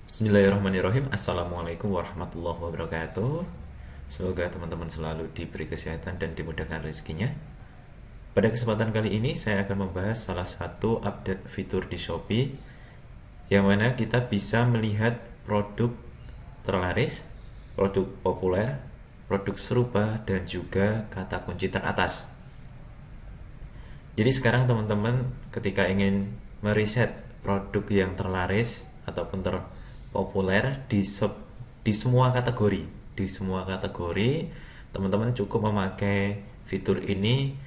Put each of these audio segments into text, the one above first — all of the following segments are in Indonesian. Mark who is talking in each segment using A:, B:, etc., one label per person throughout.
A: Bismillahirrahmanirrahim. Assalamualaikum warahmatullahi wabarakatuh. Semoga teman-teman selalu diberi kesehatan dan dimudahkan rezekinya. Pada kesempatan kali ini saya akan membahas salah satu update fitur di Shopee yang mana kita bisa melihat produk terlaris, produk populer, produk serupa dan juga kata kunci teratas. Jadi sekarang teman-teman ketika ingin meriset produk yang terlaris ataupun terpopuler di semua kategori, teman-teman cukup memakai fitur ini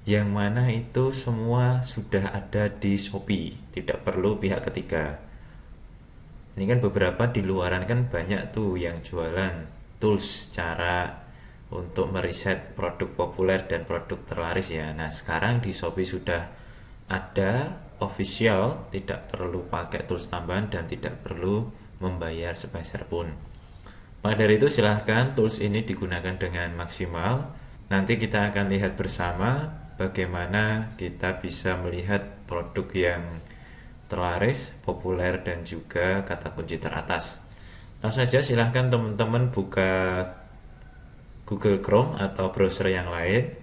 A: yang mana itu semua sudah ada di Shopee, tidak perlu pihak ketiga. Ini kan beberapa di luaran kan banyak tuh yang jualan tools cara untuk meriset produk populer dan produk terlaris ya. Nah, sekarang di Shopee sudah ada official, tidak perlu pakai tools tambahan dan tidak perlu membayar sepeser pun. Maka dari itu silahkan tools ini digunakan dengan maksimal. Nanti kita akan lihat bersama bagaimana kita bisa melihat produk yang terlaris, populer dan juga kata kunci teratas. Langsung saja silahkan teman-teman buka Google Chrome atau browser yang lain.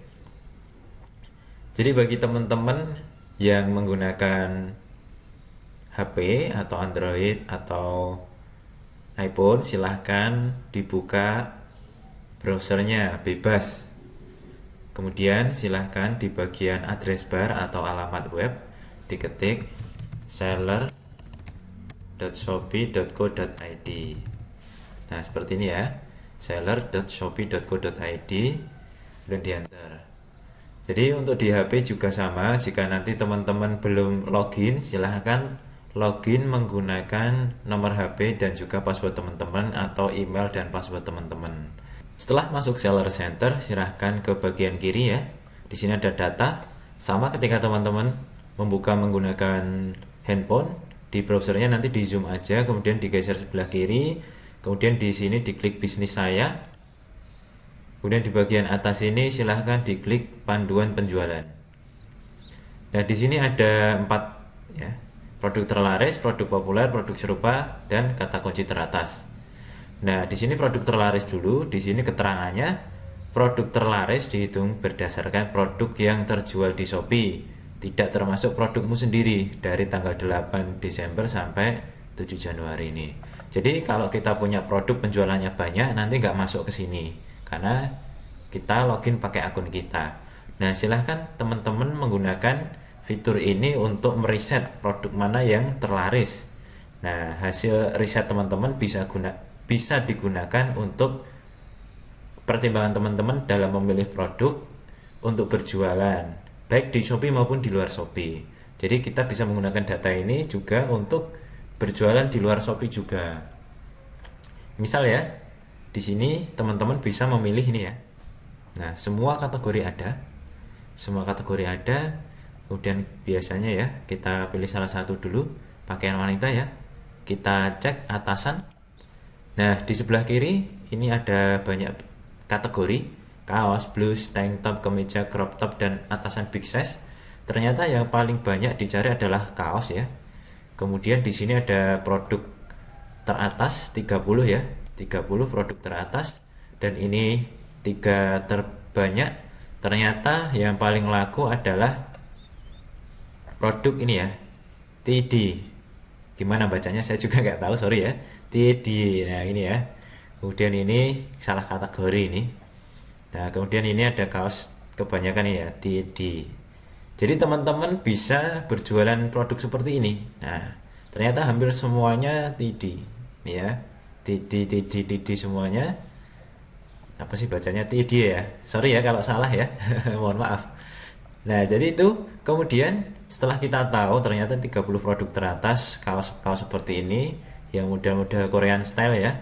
A: Jadi bagi teman-teman yang menggunakan HP atau Android atau iPhone, silahkan dibuka browsernya bebas. Kemudian silahkan di bagian address bar atau alamat web diketik seller.shopee.co.id. Nah, seperti ini ya. seller.shopee.co.id dan di enter. Jadi untuk di HP juga sama, jika nanti teman-teman belum login, silahkan login menggunakan nomor HP dan juga password teman-teman atau email dan password teman-teman. Setelah masuk Seller Center, silahkan ke bagian kiri ya. Di sini ada data. Sama ketika teman-teman membuka menggunakan handphone, di browsernya nanti di zoom aja, kemudian digeser sebelah kiri. Kemudian di sini diklik bisnis saya. Kemudian di bagian atas ini silahkan diklik panduan penjualan. Nah, di sini ada 4 ya. Produk terlaris, produk populer, produk serupa dan kata kunci teratas. Nah, di sini produk terlaris dulu, di sini keterangannya produk terlaris dihitung berdasarkan produk yang terjual di Shopee, tidak termasuk produkmu sendiri dari tanggal 8 Desember sampai 7 Januari ini. Jadi kalau kita punya produk penjualannya banyak, nanti nggak masuk ke sini karena kita login pakai akun kita. Nah, silahkan teman-teman menggunakan fitur ini untuk meriset produk mana yang terlaris. Nah, hasil riset teman-teman bisa digunakan untuk pertimbangan teman-teman dalam memilih produk untuk berjualan, baik di Shopee maupun di luar Shopee. Jadi kita bisa menggunakan data ini juga untuk berjualan di luar Shopee juga. Misal ya, di sini teman-teman bisa memilih ini ya. Nah, semua kategori ada. Kemudian biasanya ya, kita pilih salah satu dulu, pakaian wanita ya. Kita cek atasan. Nah, di sebelah kiri ini ada banyak kategori, kaos, blus, tank top, kemeja, crop top dan atasan big size. Ternyata yang paling banyak dicari adalah kaos ya. Kemudian di sini ada produk teratas 30 ya, 30 produk teratas, dan ini 3 terbanyak. Ternyata yang paling laku adalah produk ini ya, TD. Gimana bacanya saya juga nggak tahu, sorry ya. TD. Nah, ini ya. Kemudian ini salah kategori ini. Nah, kemudian ini ada kaos kebanyakan ini ya, TD. Jadi teman-teman bisa berjualan produk seperti ini. Nah, ternyata hampir semuanya TD, ya. TD semuanya. Apa sih bacanya TD ya? Sorry ya kalau salah ya. Mohon maaf. Nah, jadi itu kemudian setelah kita tahu ternyata 30 produk teratas kaos-kaos seperti ini yang model-model Korean style ya.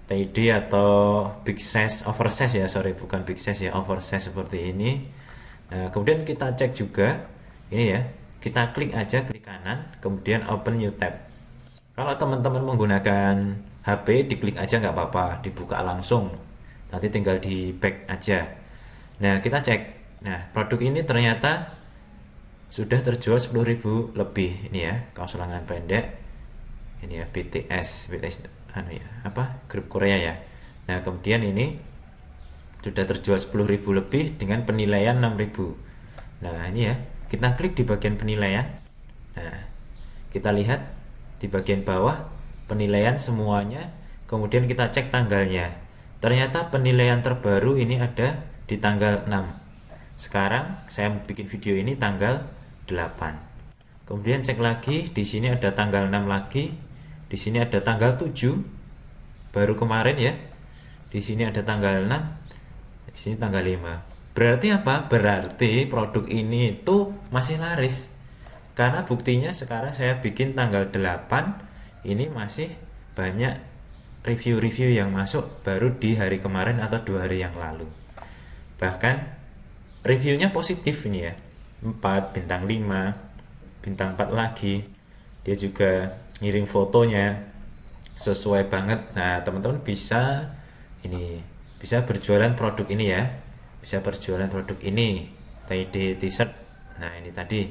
A: TD atau big size, oversize ya, sorry bukan big size ya, oversize seperti ini. Nah, kemudian kita cek juga ini ya, kita klik aja, klik kanan, kemudian open new tab. Kalau teman-teman menggunakan HP, diklik aja nggak apa-apa, dibuka langsung. Nanti tinggal di back aja. Nah, kita cek. Nah, produk ini ternyata sudah terjual 10.000 lebih ini ya, kaos lengan pendek ini ya, BTS anu ya, apa, grup Korea ya. Nah, kemudian ini sudah terjual 10.000 lebih dengan penilaian 6.000. Nah, ini ya, kita klik di bagian penilaian. Nah, kita lihat di bagian bawah penilaian semuanya, kemudian kita cek tanggalnya. Ternyata penilaian terbaru ini ada di tanggal 6. Sekarang saya bikin video ini tanggal 8. Kemudian cek lagi, di sini ada tanggal 6 lagi. Di sini ada tanggal 7 baru kemarin ya. Di sini ada tanggal 6. Di sini tanggal 5. Berarti apa? Berarti produk ini itu masih laris. Karena buktinya sekarang saya bikin tanggal 8, ini masih banyak review-review yang masuk baru di hari kemarin atau 2 hari yang lalu. Bahkan reviewnya positif ini ya, 4, bintang 5, bintang 4 lagi. Dia juga ngirim fotonya sesuai banget. Nah, teman-teman bisa berjualan produk ini ya, bisa berjualan produk ini, TD t-shirt. Nah, ini tadi.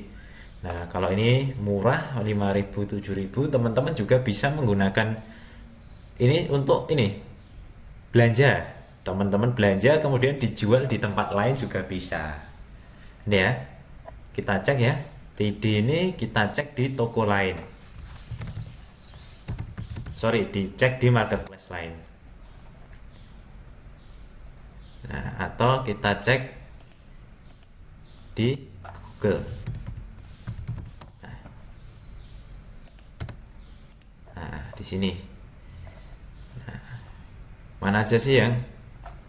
A: Nah, kalau ini murah 5.000 7.000, teman-teman juga bisa menggunakan ini untuk ini belanja. Teman-teman belanja kemudian dijual di tempat lain juga bisa. Ini ya, kita cek ya, TD ini kita cek di toko lain, dicek di marketplace lain. Nah, atau kita cek di Google. Nah, di sini. Nah, mana aja sih yang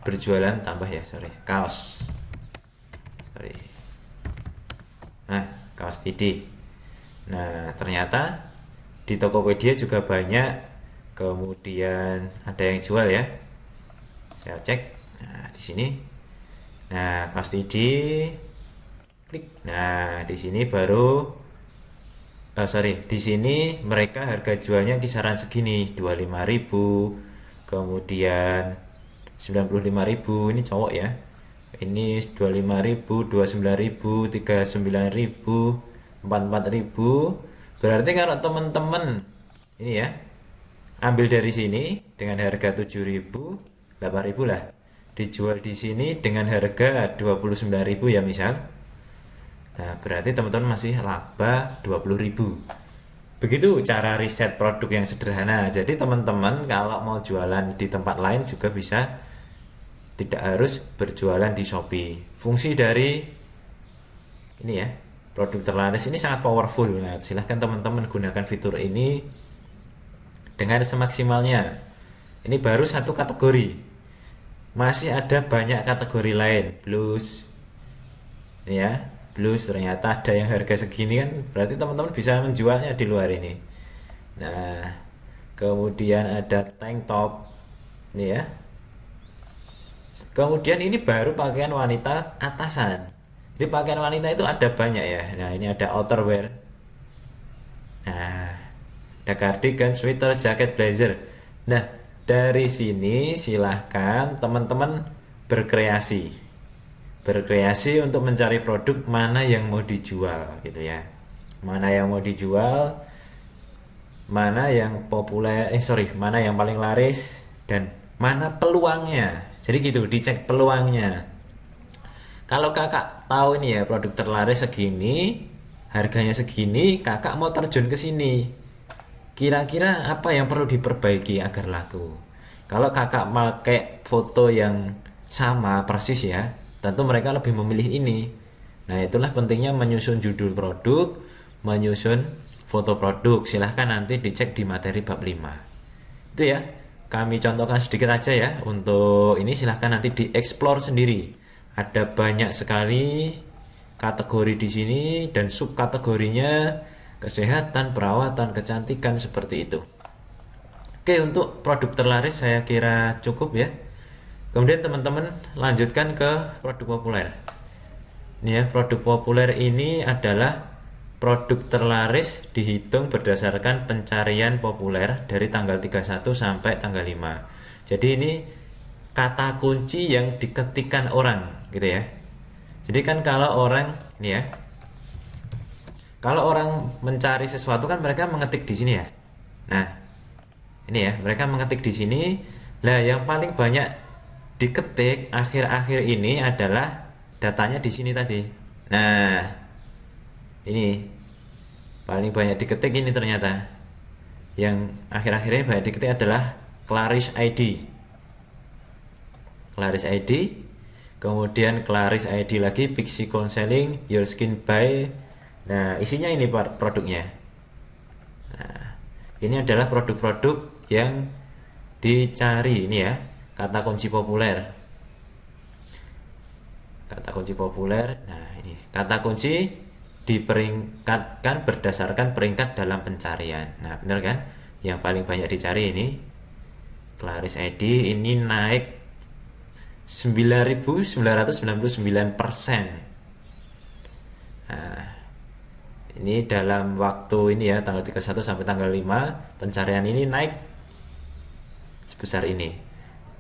A: berjualan tambah ya, kaos. Nah, kaos TD. Nah, ternyata di Tokopedia juga banyak. Kemudian ada yang jual ya. Saya cek. Nah, di sini. Nah, kaos TD, klik. Nah, di sini baru di sini mereka harga jualnya kisaran segini, 25.000, kemudian 95.000, ini cowok ya. Ini 25.000, 29.000, 39.000, 44.000. Berarti kalau teman-teman ini ya, ambil dari sini dengan harga 7.000, 8.000 lah. Dijual di sini dengan harga 29.000 ya misal. Nah, berarti teman-teman masih laba 20.000. Begitu cara riset produk yang sederhana. Jadi teman-teman kalau mau jualan di tempat lain juga bisa, tidak harus berjualan di Shopee. Fungsi dari ini ya, produk terlaris ini sangat powerful. Nah, silahkan teman-teman gunakan fitur ini dengan semaksimalnya. Ini baru satu kategori. Masih ada banyak kategori lain. Blues. Ini ya, blues ternyata ada yang harga segini kan, berarti teman-teman bisa menjualnya di luar ini. Nah, kemudian ada tank top. Ini ya. Kemudian ini baru pakaian wanita atasan. Di pakaian wanita itu ada banyak ya. Nah, ini ada outerwear. Nah, ada cardigan, sweater, jaket, blazer. Nah, dari sini silahkan teman-teman berkreasi untuk mencari produk mana yang mau dijual gitu ya. Mana yang mau dijual, mana yang populer, mana yang paling laris, dan mana peluangnya. Jadi gitu, dicek peluangnya. Kalau kakak tahu ini ya, produk terlaris segini, harganya segini, kakak mau terjun ke sini, kira-kira apa yang perlu diperbaiki agar laku? Kalau kakak pakai foto yang sama persis ya, tentu mereka lebih memilih ini. Nah, itulah pentingnya menyusun judul produk, menyusun foto produk. Silahkan nanti dicek di materi bab 5. Itu ya, kami contohkan sedikit aja ya. Untuk ini silahkan nanti dieksplor sendiri. Ada banyak sekali kategori di sini dan subkategorinya, kesehatan, perawatan, kecantikan, seperti itu. Oke, untuk produk terlaris saya kira cukup ya. Kemudian teman-teman lanjutkan ke produk populer. Ini ya, produk populer ini adalah produk terlaris dihitung berdasarkan pencarian populer dari tanggal 31 sampai tanggal 5. Jadi ini kata kunci yang diketikkan orang gitu ya. Jadi kan kalau orang ini ya, kalau orang mencari sesuatu kan mereka mengetik di sini ya. Nah, ini ya, mereka mengetik di sini. Lah, yang paling banyak diketik akhir-akhir ini adalah datanya di sini tadi. Nah, ini paling banyak diketik ini ternyata. Yang akhir-akhir ini banyak diketik adalah Claris ID. Claris ID, kemudian Claris ID lagi, Pixie Counseling, Your Skin By. Nah, isinya ini produknya. Nah, ini adalah produk-produk yang dicari ini ya, kata kunci populer. Kata kunci populer. Nah, ini kata kunci diperingkatkan berdasarkan peringkat dalam pencarian. Nah, benar kan? Yang paling banyak dicari ini Claris ID, ini naik 9.999%. Nah, ini dalam waktu ini ya, tanggal 31 sampai tanggal 5 pencarian ini naik sebesar ini.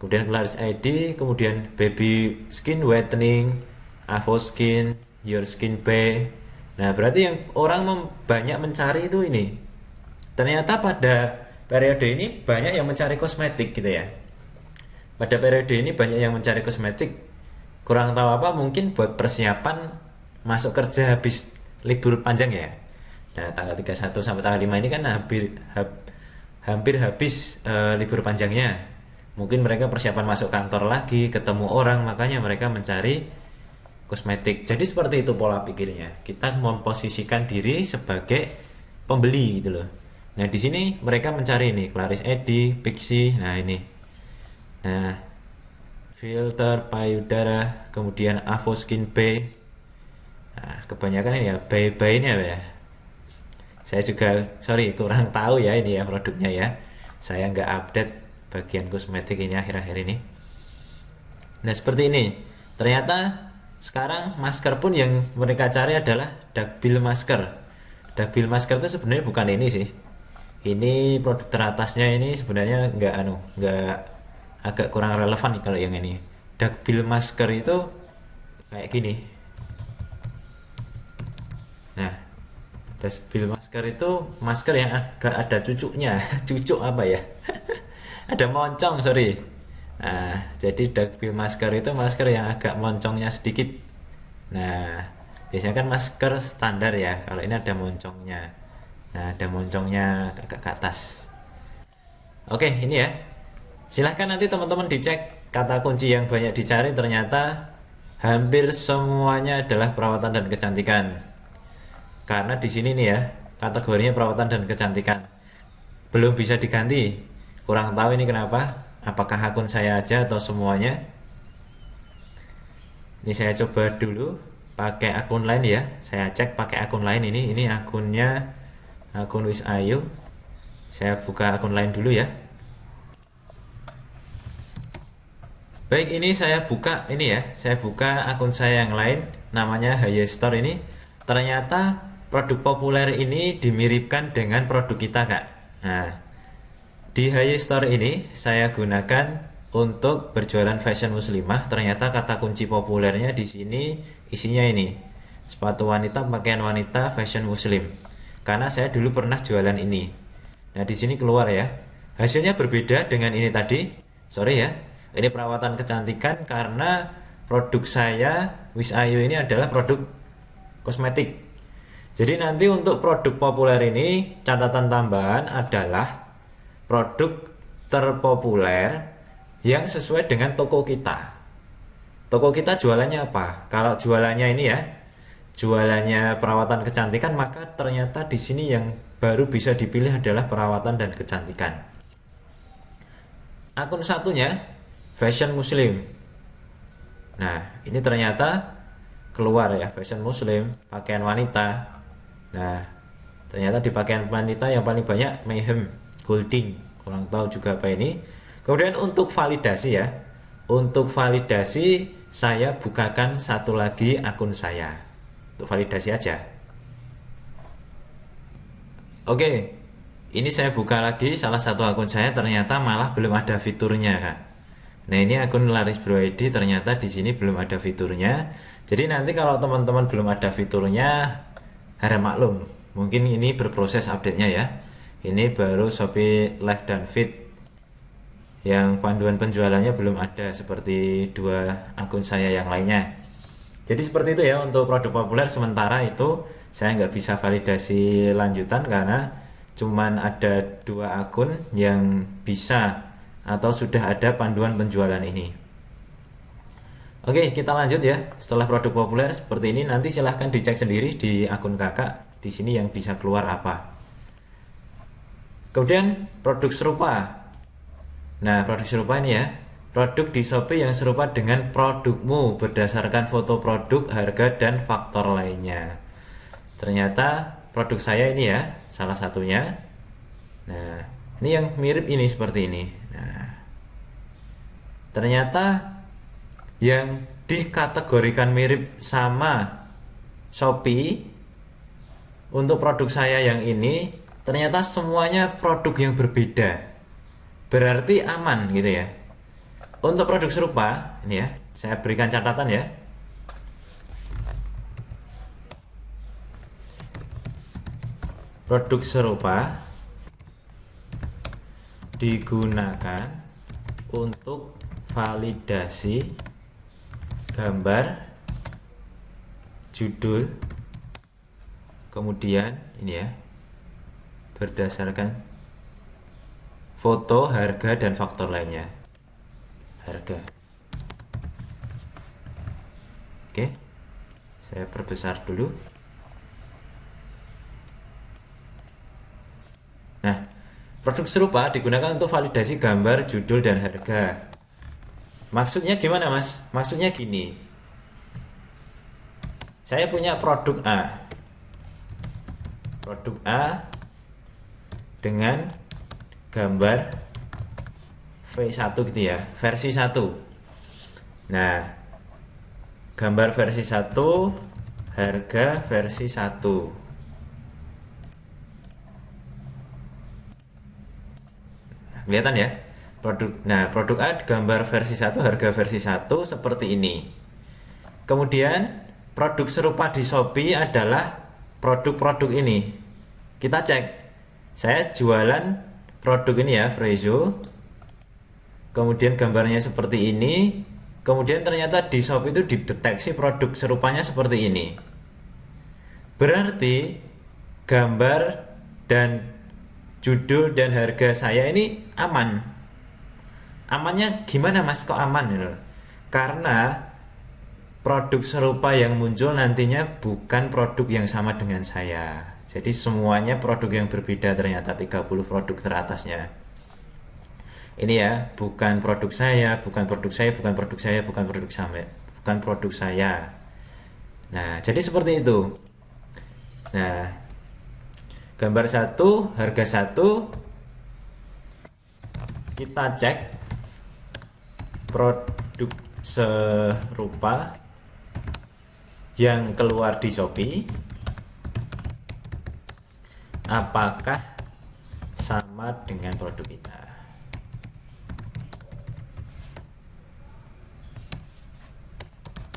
A: Kemudian Claris ID, kemudian Baby Skin Whitening, Avo Skin, Your Skin Bay. Nah, berarti yang orang banyak mencari itu ini. Ternyata pada periode ini banyak yang mencari kosmetik gitu ya. Pada periode ini banyak yang mencari kosmetik. Kurang tahu apa, mungkin buat persiapan masuk kerja habis libur panjang ya. Nah, tanggal 31 sampai tanggal 5 ini kan hampir habis libur panjangnya. Mungkin mereka persiapan masuk kantor lagi, ketemu orang, makanya mereka mencari kosmetik. Jadi seperti itu pola pikirnya. Kita memposisikan diri sebagai pembeli gitu loh. Nah, di sini mereka mencari ini Claris ID, Pixie. Nah, ini. Nah, filter payudara, kemudian Avo Skin Bay. Nah, kebanyakan ini ya bay ini ya. Saya juga kurang tahu ya ini ya produknya ya. Saya nggak update bagian kosmetik ini akhir-akhir ini. Nah, seperti ini. Ternyata sekarang masker pun yang mereka cari adalah Dagbil masker. Dagbil masker itu sebenarnya bukan ini sih. Ini produk teratasnya ini sebenarnya nggak agak kurang relevan nih kalau yang ini. Dagbil masker itu kayak gini. Nah, Dagbil masker itu masker yang agak ada cucuknya. Cucuk apa ya? Ada moncong, sorry. Nah, jadi Dagbil masker itu masker yang agak moncongnya sedikit. Nah, biasanya kan masker standar ya. Kalau ini ada moncongnya. Nah, ada moncongnya agak ke atas. Oke, ini ya. Silahkan nanti teman-teman dicek kata kunci yang banyak dicari, ternyata hampir semuanya adalah perawatan dan kecantikan. Karena di sini nih ya, kategorinya perawatan dan kecantikan. Belum bisa diganti. Kurang tahu ini kenapa. Apakah akun saya aja atau semuanya? Ini saya coba dulu pakai akun lain ya. Saya cek pakai akun lain ini. Ini akunnya akun Wisayu. Saya buka akun lain dulu ya. Baik, ini saya buka ini ya. Saya buka akun saya yang lain, namanya Haye Store ini. Ternyata produk populer ini dimiripkan dengan produk kita, Kak. Nah, di Haye Store ini saya gunakan untuk berjualan fashion muslimah. Ternyata kata kunci populernya di sini isinya ini. Sepatu wanita, pakaian wanita, fashion muslim. Karena saya dulu pernah jualan ini. Nah, di sini keluar ya. Hasilnya berbeda dengan ini tadi. Sorry ya. Ini perawatan kecantikan karena produk saya Wisayu ini adalah produk kosmetik. Jadi nanti untuk produk populer ini catatan tambahan adalah produk terpopuler yang sesuai dengan toko kita. Toko kita jualannya apa? Kalau jualannya ini ya, jualannya perawatan kecantikan, maka ternyata di sini yang baru bisa dipilih adalah perawatan dan kecantikan. Akun satunya fashion muslim. Nah, ini ternyata keluar ya, fashion muslim, pakaian wanita. Nah, ternyata di pakaian wanita yang paling banyak Mayhem Golding. Kurang tahu juga apa ini. Kemudian untuk validasi ya. Untuk validasi saya bukakan satu lagi akun saya. Untuk validasi aja. Oke. Ini saya buka lagi salah satu akun saya, ternyata malah belum ada fiturnya, Kak. Nah, ini akun Laris Bro ID, ternyata di sini belum ada fiturnya. Jadi nanti kalau teman-teman belum ada fiturnya, harap maklum. Mungkin ini berproses update-nya ya. Ini baru Shopee Live dan Feed. Yang panduan penjualannya belum ada seperti dua akun saya yang lainnya. Jadi seperti itu ya untuk produk populer. Sementara itu saya nggak bisa validasi lanjutan karena cuman ada dua akun yang bisa atau sudah ada panduan penjualan ini. Oke, kita lanjut ya. Setelah produk populer seperti ini, nanti silahkan dicek sendiri di akun kakak. Di sini yang bisa keluar apa. Kemudian produk serupa. Nah, produk serupa ini ya. Produk di Shopee yang serupa dengan produkmu berdasarkan foto produk, harga, dan faktor lainnya. Ternyata produk saya ini ya, salah satunya. Nah, ini yang mirip ini seperti ini. Nah, ternyata yang dikategorikan mirip sama Shopee untuk produk saya yang ini ternyata semuanya produk yang berbeda. Berarti aman gitu ya. Untuk produk serupa, ini ya, saya berikan catatan ya. Produk serupa digunakan untuk validasi gambar, judul, kemudian ini ya, berdasarkan foto, harga, dan faktor lainnya. Harga. Oke, saya perbesar dulu. Nah, produk serupa digunakan untuk validasi gambar, judul, dan harga. Maksudnya gimana mas? Maksudnya gini, saya punya produk A. Produk A dengan gambar V1 gitu ya, versi 1. Nah, gambar versi 1, harga versi 1. Nah, kelihatan ya? Produk A gambar versi 1, harga versi 1 seperti ini. Kemudian produk serupa di Shopee adalah produk-produk ini. Kita cek. Saya jualan produk ini ya, Frezo. Kemudian gambarnya seperti ini. Kemudian ternyata di Shopee itu dideteksi produk serupanya seperti ini. Berarti gambar dan judul dan harga saya ini aman. Amannya gimana mas? Kok aman? Karena produk serupa yang muncul nantinya bukan produk yang sama dengan saya. Jadi semuanya produk yang berbeda ternyata 30 produk teratasnya. Ini ya, bukan produk saya, bukan produk saya, bukan produk saya, bukan produk saya, bukan produk saya. Nah, jadi seperti itu. Nah, gambar 1, harga 1, kita cek produk serupa yang keluar di Shopee apakah sama dengan produk kita.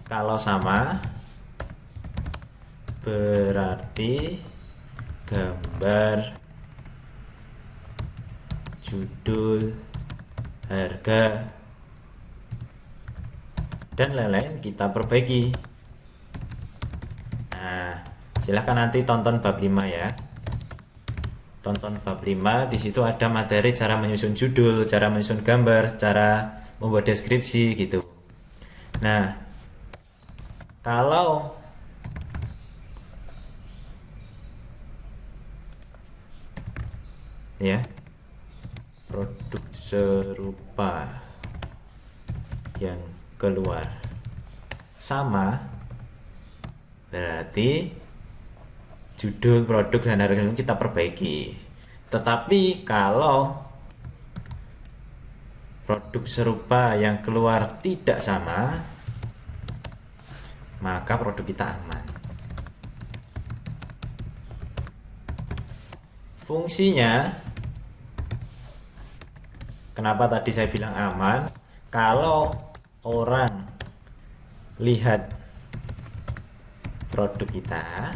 A: Kalau sama, berarti gambar, judul, harga, dan lain-lain kita perbaiki. Nah, silahkan nanti tonton bab 5 ya. Tonton bab 5, di situ ada materi cara menyusun judul, cara menyusun gambar, cara membuat deskripsi gitu. Nah, kalau ya produk serupa yang keluar sama, berarti judul, produk, dan harga kita perbaiki. Tetapi kalau produk serupa yang keluar tidak sama, maka produk kita aman. Fungsinya, kenapa tadi saya bilang aman? Kalau orang lihat produk kita,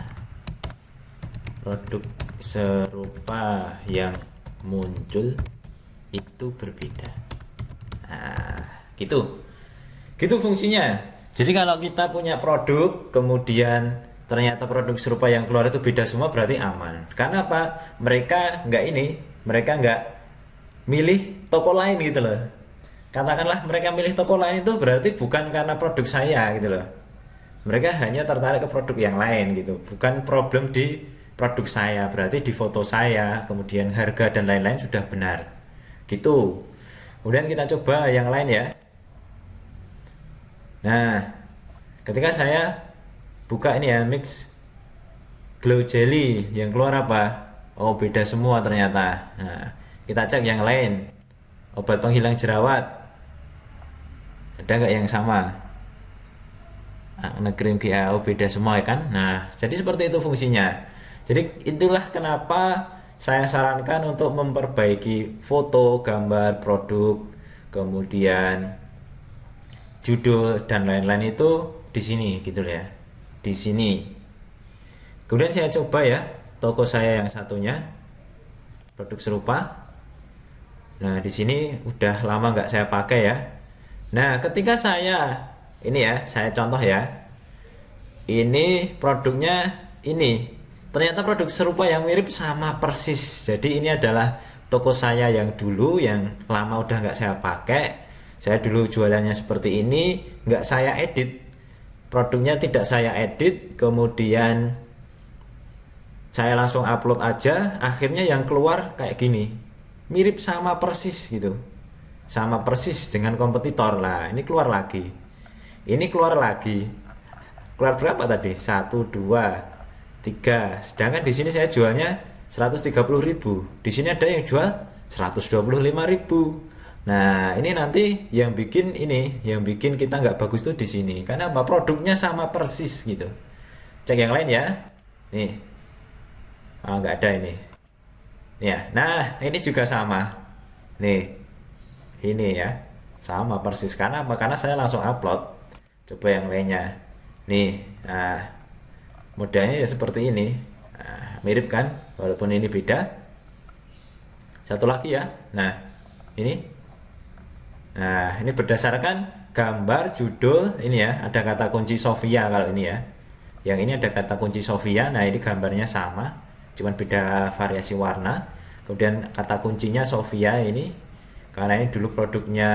A: produk serupa yang muncul itu berbeda. Nah, gitu fungsinya. Jadi kalau kita punya produk kemudian ternyata produk serupa yang keluar itu beda semua, berarti aman. Karena apa? Mereka nggak milih toko lain gitu loh. Katakanlah mereka milih toko lain itu berarti bukan karena produk saya gitu loh. Mereka hanya tertarik ke produk yang lain gitu. Bukan problem di produk saya, berarti di foto saya, kemudian harga dan lain-lain sudah benar. Gitu. Kemudian kita coba yang lain ya. Nah, ketika saya buka ini ya, mix glow jelly, yang keluar apa? Oh, beda semua ternyata. Nah, kita cek yang lain. Obat penghilang jerawat, ada nggak yang sama? Negeri GAO beda semua ya kan? Nah, jadi seperti itu fungsinya. Jadi itulah kenapa saya sarankan untuk memperbaiki foto, gambar, produk, kemudian judul dan lain-lain itu di sini gitu ya. Di sini. Kemudian saya coba ya toko saya yang satunya, produk serupa. Nah, di sini udah lama nggak saya pakai ya. Nah, ketika saya ini ya, saya contoh ya. Ini produknya ini. Ternyata produk serupa yang mirip sama persis. Jadi ini adalah toko saya yang dulu, yang lama udah nggak saya pakai. Saya dulu jualannya seperti ini, nggak saya edit. Produknya tidak saya edit, kemudian saya langsung upload aja. Akhirnya yang keluar kayak gini. Mirip sama persis gitu. Sama persis dengan kompetitor. Lah, ini keluar lagi. Ini keluar lagi. Keluar berapa tadi? 1, 2, 3. Sedangkan di sini saya jualnya 130.000. Di sini ada yang jual 125.000. Nah, ini nanti yang bikin kita nggak bagus tuh di sini. Karena apa? Produknya sama persis gitu. Cek yang lain ya. Nih. Nggak ada ini. Ya, nah ini juga sama. Nih, ini ya, sama persis. Karena apa? Karena saya langsung upload. Coba yang lainnya. Nih, nah modelnya ya seperti ini. Nah, mirip kan? Walaupun ini beda. Satu lagi ya. Nah, ini. Nah, ini berdasarkan gambar, judul, ini ya, ada kata kunci Sofia kalau ini ya. Yang ini ada kata kunci Sofia. Nah, ini gambarnya sama, cuman beda variasi warna. Kemudian kata kuncinya Sofia ini, karena ini dulu produknya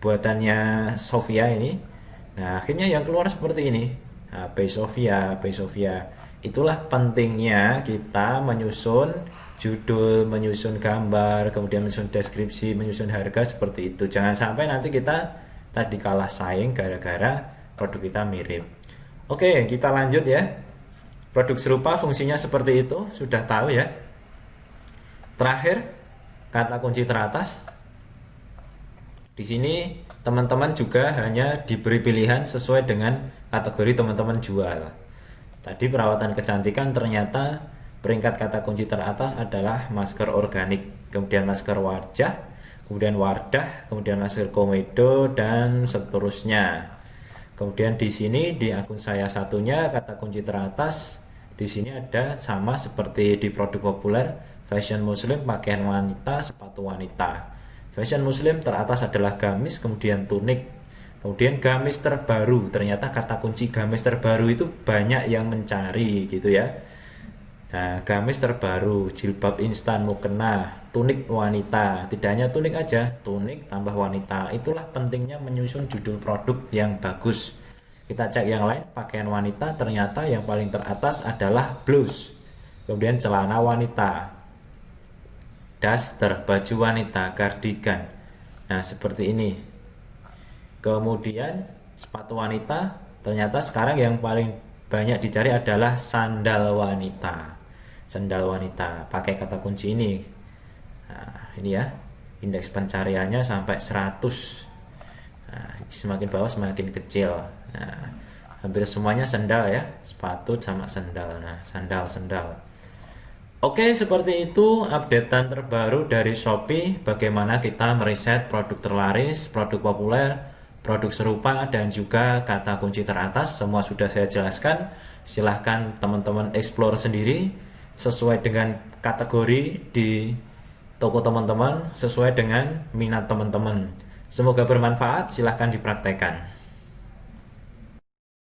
A: buatannya Sofia ini. Nah, akhirnya yang keluar seperti ini. Nah, Bay Sofia. Itulah pentingnya kita menyusun judul, menyusun gambar, kemudian menyusun deskripsi, menyusun harga seperti itu. Jangan sampai nanti kita tadi kalah saing gara-gara produk kita mirip. Oke, kita lanjut ya. Produk serupa fungsinya seperti itu, sudah tahu ya. Terakhir, kata kunci teratas. Di sini teman-teman juga hanya diberi pilihan sesuai dengan kategori teman-teman jual. Tadi perawatan kecantikan, ternyata peringkat kata kunci teratas adalah masker organik, kemudian masker wajah, kemudian Wardah, kemudian masker komedo, dan seterusnya. Kemudian di sini di akun saya satunya kata kunci teratas di sini ada sama seperti di produk populer, fashion muslim, pakaian wanita, sepatu wanita. Fashion muslim teratas adalah gamis, kemudian tunik, kemudian gamis terbaru. Ternyata kata kunci gamis terbaru itu banyak yang mencari gitu ya. Nah, gamis terbaru, jilbab instan mukena, tunik wanita. Tidak hanya tunik aja, tunik tambah wanita. Itulah pentingnya menyusun judul produk yang bagus. Kita cek yang lain, pakaian wanita, ternyata yang paling teratas adalah blouse. Kemudian celana wanita, daster, baju wanita, kardigan. Nah, seperti ini. Kemudian sepatu wanita, ternyata sekarang yang paling banyak dicari adalah sandal wanita. Sandal wanita, pakai kata kunci ini. Nah, ini ya, indeks pencariannya sampai 100. Nah, semakin bawah semakin kecil. Nah, hampir semuanya sandal ya, sepatu sama sandal. Nah, sandal. Oke, seperti itu updatean terbaru dari Shopee. Bagaimana kita meriset produk terlaris, produk populer, produk serupa, dan juga kata kunci teratas. Semua sudah saya jelaskan. Silahkan teman-teman explore sendiri sesuai dengan kategori di toko teman-teman sesuai dengan minat teman-teman. Semoga bermanfaat, silahkan dipraktekkan.